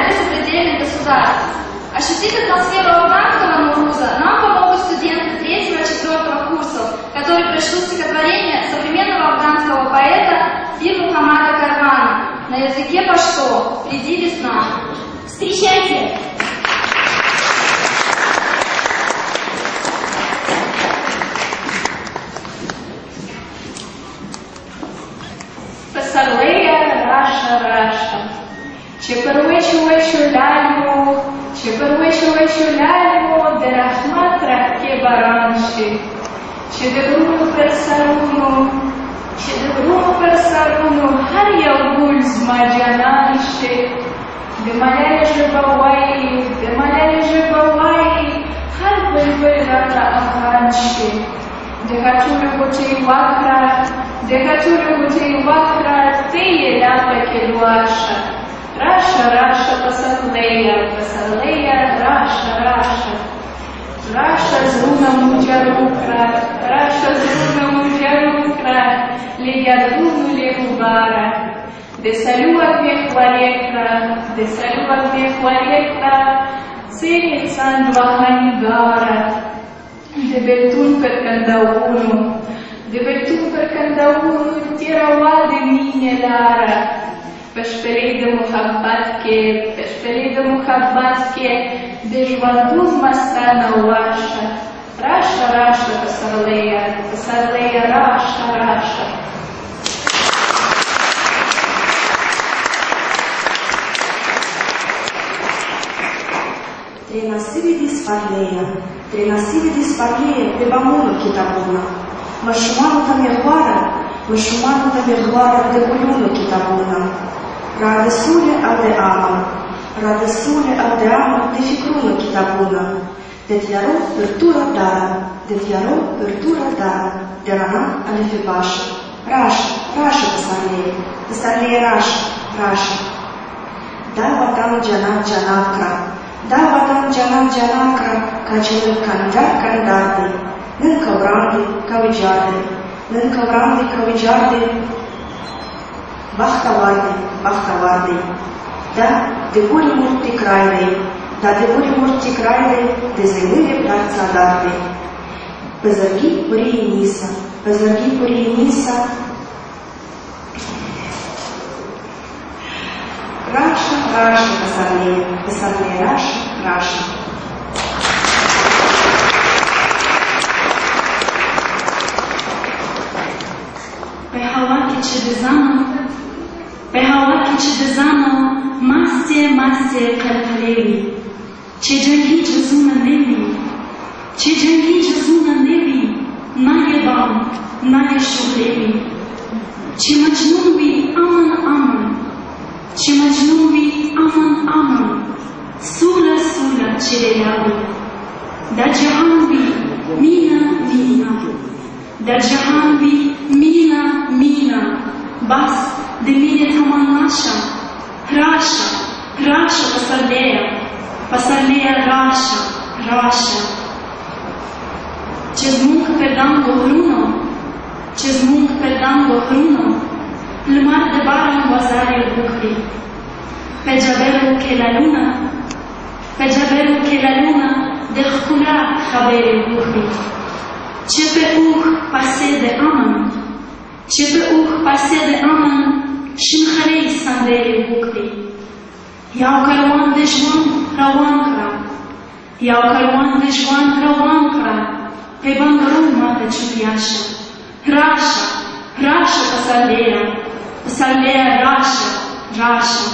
ряде сопредельных государств. Ощутить атмосферу афганского Науруза нам помогут студенты 3-го и 4-го курсов, которые прочтут стихотворение современного афганского поэта Пир Мухаммада Карвана на языке пашто «Приди весна». Встречайте! Пасарлея раша раша, чеперуечу ляльму, чеперуечу ляльму, де рахмат рахке баранши, чедебруну персаруну, хар ялгуль змаджананши, де маляй же бавай, хар бульбуль рата афганши, де хачулю бутей вакра, ты ляпа келуаша. Раша, пасарлея, раша зруна муджарукра, легядуну легубара. Десалю огне хвалекра, ценит сандва ханигара. Дебельтун per candaunu tira de mine lara. Peshpelei de muhabbat ke, de jvaduz mastana uasha. Raša, pasarleja, raša. Treinasiri disparleia, pe bamunul chitabuna. Mășumanul ta mergoară, de culunul chitabuna. Radesule al de amă, de ficrunul chitabuna. De tiaro pertura dara, de rana ale febașă. Rașă, păsarleie, rașă. Da vatam janakra, ca celul candarde. Încă vrande ca uigearde, bachtavarde. Da, de guri murti craide, de zemâne plața darde. Păzărghi purii nisa, rașa, păsarleie, rașa. Pe hawa ki chidezano, mastie kalkalevi. Ce jangi jazuna nevi, na ye shuhlevi. Ce majnunvi aman, sula chirelavi. Da jahanvi mina, bas de mine tamanasha, rașa pasarleia rașa. Ce zmunc perdango hruno, plumar de bara în bazare bucri. Pe jaberul che la luna, de hkula habere bucri. Ce pe pase de aman, și-n harei sandere bucri. Iau carwan de jwan pe bangaru mată ciupiașa. Rașa, pasarleia, rașa.